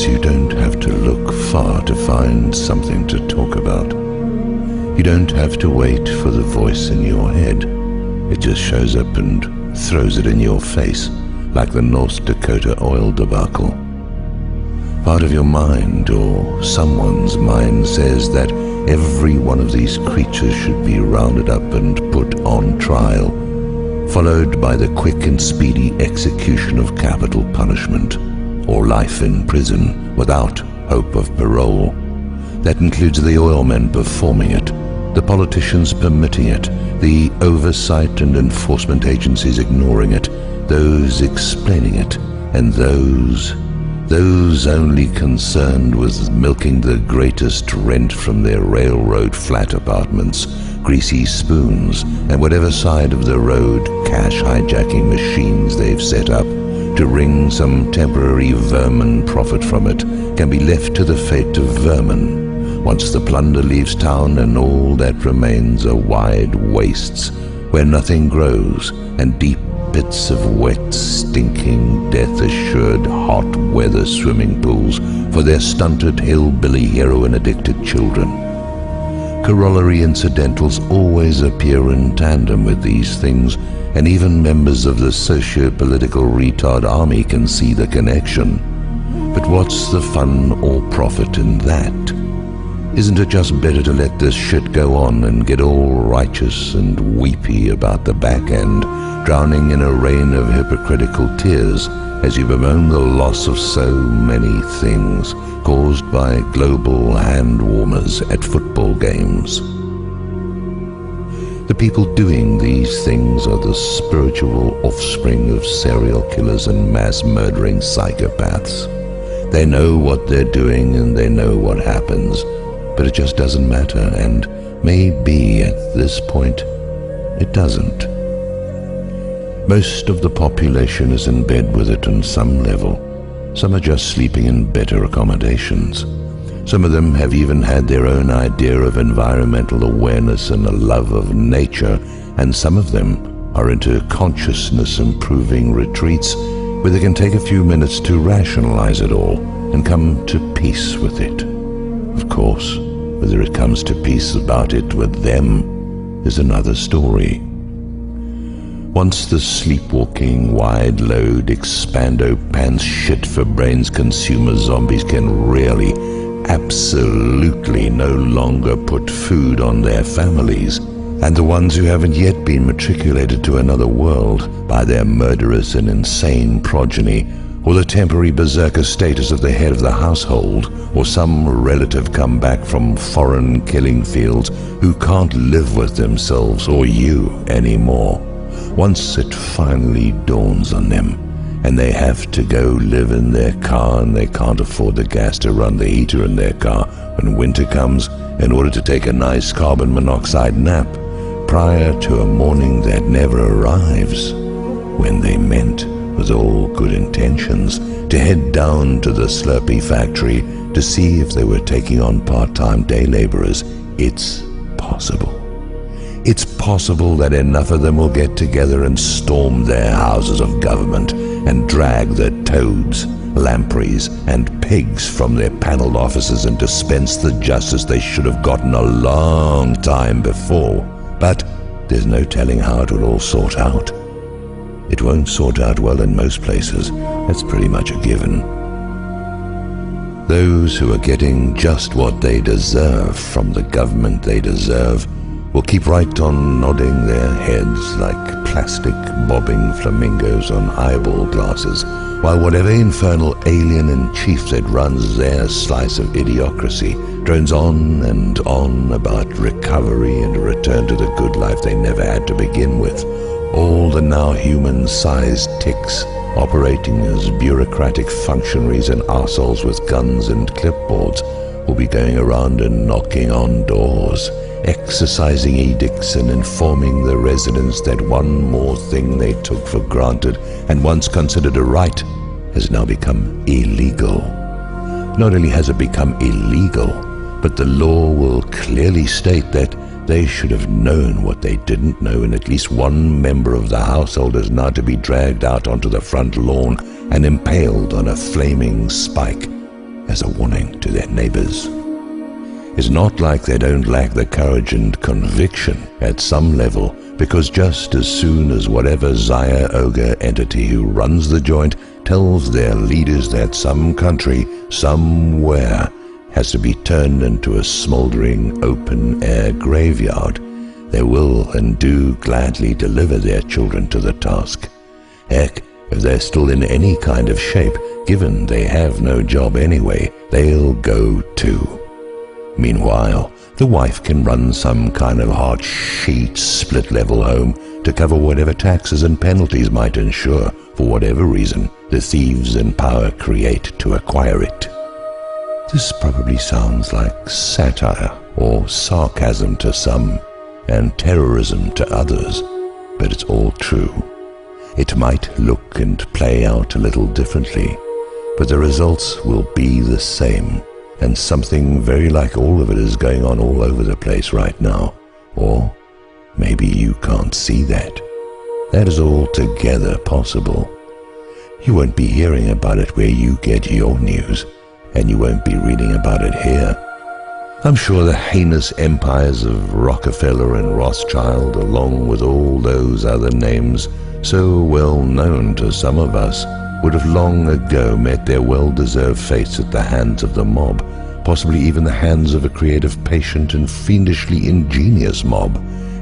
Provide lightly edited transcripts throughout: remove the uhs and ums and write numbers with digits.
Sometimes you don't have to look far to find something to talk about. You don't have to wait for the voice in your head. It just shows up and throws it in your face, like the North Dakota oil debacle. Part of your mind, or someone's mind, says that every one of these creatures should be rounded up and put on trial, followed by the quick and speedy execution of capital punishment, or life in prison without hope of parole. That includes the oilmen performing it, the politicians permitting it, the oversight and enforcement agencies ignoring it, those explaining it, and those only concerned with milking the greatest rent from their railroad flat apartments, greasy spoons, and whatever side of the road cash hijacking machines they've set up to wring some temporary vermin profit from it can be left to the fate of vermin once the plunder leaves town and all that remains are wide wastes where nothing grows and deep pits of wet, stinking, death-assured, hot weather swimming pools for their stunted, hillbilly, heroin-addicted children. Corollary incidentals always appear in tandem with these things, and even members of the socio-political retard army can see the connection. But what's the fun or profit in that? Isn't it just better to let this shit go on and get all righteous and weepy about the back end, drowning in a rain of hypocritical tears as you bemoan the loss of so many things caused by global hand warmers at football games? The people doing these things are the spiritual offspring of serial killers and mass murdering psychopaths. They know what they're doing and they know what happens, but it just doesn't matter, and maybe at this point it doesn't. Most of the population is in bed with it on some level. Some are just sleeping in better accommodations. Some of them have even had their own idea of environmental awareness and a love of nature, and some of them are into consciousness-improving retreats where they can take a few minutes to rationalize it all and come to peace with it. Of course, whether it comes to peace about it with them is another story. Once the sleepwalking, wide-load, expando-pants shit-for-brains consumer zombies can really, absolutely no longer put food on their families, and the ones who haven't yet been matriculated to another world by their murderous and insane progeny, or the temporary berserker status of the head of the household, or some relative come back from foreign killing fields who can't live with themselves or you anymore. Once it finally dawns on them, and they have to go live in their car and they can't afford the gas to run the heater in their car when winter comes in order to take a nice carbon monoxide nap prior to a morning that never arrives, when they meant, with all good intentions, to head down to the Slurpee factory to see if they were taking on part-time day laborers. It's possible. It's possible that enough of them will get together and storm their houses of government and drag the toads, lampreys, and pigs from their paneled offices and dispense the justice they should have gotten a long time before. But there's no telling how it will all sort out. It won't sort out well in most places. That's pretty much a given. Those who are getting just what they deserve from the government they deserve will keep right on nodding their heads like plastic bobbing flamingos on highball glasses, while whatever infernal alien in chief that runs their slice of idiocracy drones on and on about recovery and a return to the good life they never had to begin with. All the now human-sized ticks operating as bureaucratic functionaries and arseholes with guns and clipboards will be going around and knocking on doors, exercising edicts and informing the residents that one more thing they took for granted and once considered a right has now become illegal. Not only has it become illegal, but the law will clearly state that they should have known what they didn't know, and at least one member of the household is now to be dragged out onto the front lawn and impaled on a flaming spike as a warning to their neighbors. It's not like they don't lack the courage and conviction at some level, because just as soon as whatever Zaya Ogre entity who runs the joint tells their leaders that some country, somewhere, has to be turned into a smoldering open-air graveyard, they will and do gladly deliver their children to the task. Heck, if they're still in any kind of shape, given they have no job anyway, they'll go too. Meanwhile, the wife can run some kind of hot sheet split-level home to cover whatever taxes and penalties might ensure, for whatever reason, the thieves in power create to acquire it. This probably sounds like satire or sarcasm to some, and terrorism to others, but it's all true. It might look and play out a little differently, but the results will be the same, and something very like all of it is going on all over the place right now. Or maybe you can't see that. That is altogether possible. You won't be hearing about it where you get your news, and you won't be reading about it here. I'm sure the heinous empires of Rockefeller and Rothschild, along with all those other names so well known to some of us, would have long ago met their well-deserved fates at the hands of the mob, possibly even the hands of a creative, patient, and fiendishly ingenious mob,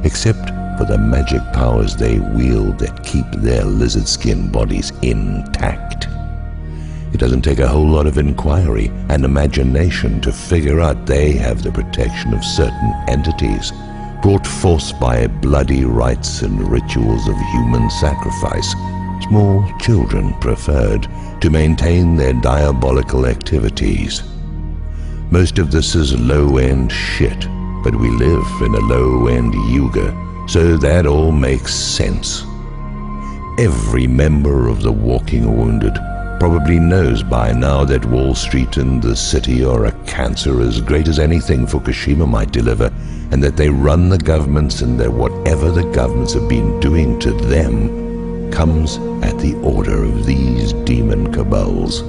except for the magic powers they wield that keep their lizard-skin bodies intact. It doesn't take a whole lot of inquiry and imagination to figure out they have the protection of certain entities, brought forth by bloody rites and rituals of human sacrifice, small children preferred, to maintain their diabolical activities. Most of this is low-end shit, but we live in a low-end yuga, so that all makes sense. Every member of the Walking Wounded probably knows by now that Wall Street and the city are a cancer as great as anything Fukushima might deliver, and that they run the governments, and that whatever the governments have been doing to them comes at the order of these demon cabals.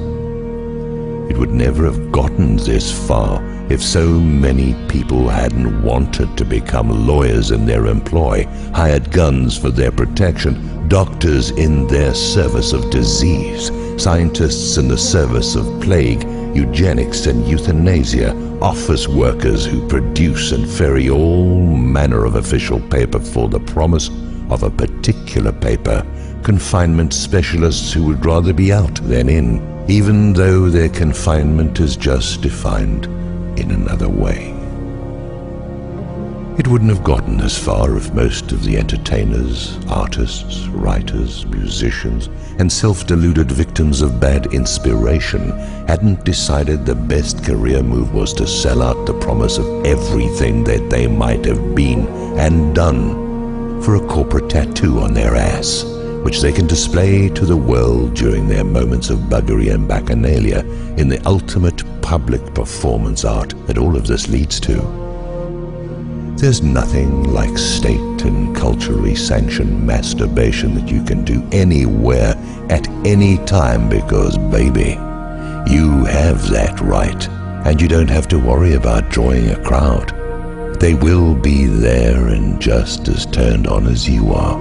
It would never have gotten this far if so many people hadn't wanted to become lawyers in their employ, hired guns for their protection, doctors in their service of disease, scientists in the service of plague, eugenics and euthanasia, office workers who produce and ferry all manner of official paper for the promise of a particular paper, confinement specialists who would rather be out than in, even though their confinement is just defined in another way. It wouldn't have gotten this far if most of the entertainers, artists, writers, musicians, and self-deluded victims of bad inspiration hadn't decided the best career move was to sell out the promise of everything that they might have been and done for a corporate tattoo on their ass, which they can display to the world during their moments of buggery and bacchanalia in the ultimate public performance art that all of this leads to. There's nothing like state and culturally sanctioned masturbation that you can do anywhere at any time, because, baby, you have that right, and you don't have to worry about drawing a crowd. They will be there and just as turned on as you are.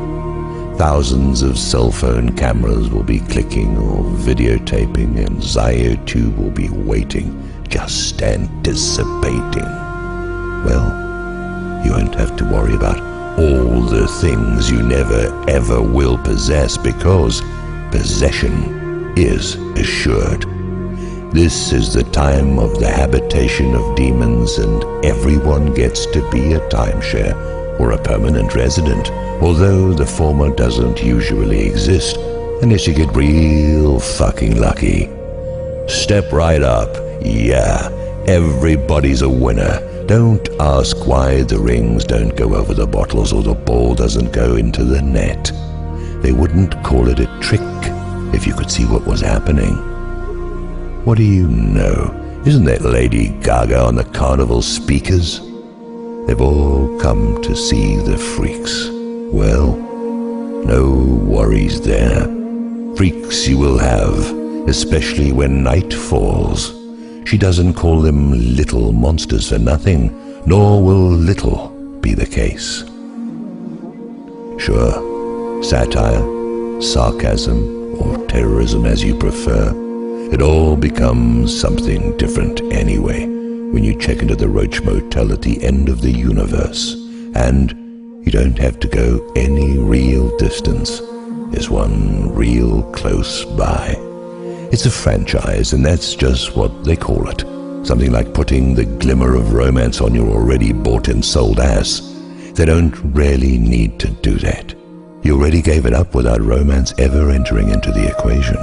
Thousands of cell phone cameras will be clicking or videotaping, and ZyoTube will be waiting, just anticipating. Well, you won't have to worry about all the things you never ever will possess, because possession is assured. This is the time of the habitation of demons, and everyone gets to be a timeshare or a permanent resident, although the former doesn't usually exist unless you get real fucking lucky. Step right up, yeah, everybody's a winner. Don't ask why the rings don't go over the bottles or the ball doesn't go into the net. They wouldn't call it a trick if you could see what was happening. What do you know? Isn't that Lady Gaga on the carnival speakers? They've all come to see the freaks. Well, no worries there. Freaks you will have, especially when night falls. She doesn't call them little monsters for nothing, nor will little be the case. Sure, satire, sarcasm, or terrorism as you prefer, it all becomes something different anyway when you check into the Roach Motel at the end of the universe, and you don't have to go any real distance. There's one real close by. It's a franchise, and that's just what they call it. Something like putting the glimmer of romance on your already bought and sold ass. They don't really need to do that. You already gave it up without romance ever entering into the equation.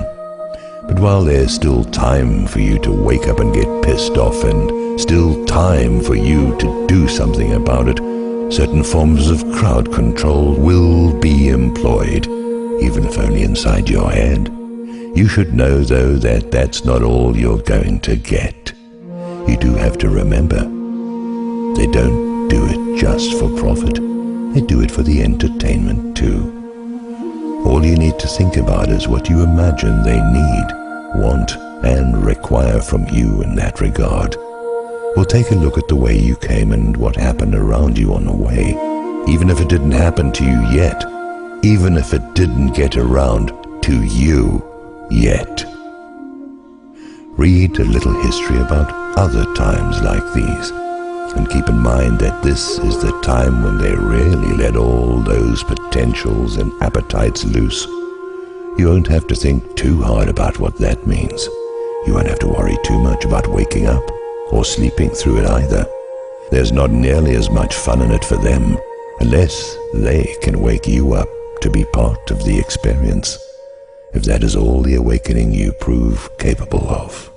But while there's still time for you to wake up and get pissed off, and still time for you to do something about it, certain forms of crowd control will be employed, even if only inside your head. You should know, though, that that's not all you're going to get. You do have to remember, they don't do it just for profit. They do it for the entertainment, too. All you need to think about is what you imagine they need, want, and require from you in that regard. Well, take a look at the way you came and what happened around you on the way. Even if it didn't happen to you yet, even if it didn't get around to you yet. Read a little history about other times like these, and keep in mind that this is the time when they really let all those potentials and appetites loose. You won't have to think too hard about what that means. You won't have to worry too much about waking up or sleeping through it either. There's not nearly as much fun in it for them, unless they can wake you up to be part of the experience, if that is all the awakening you prove capable of.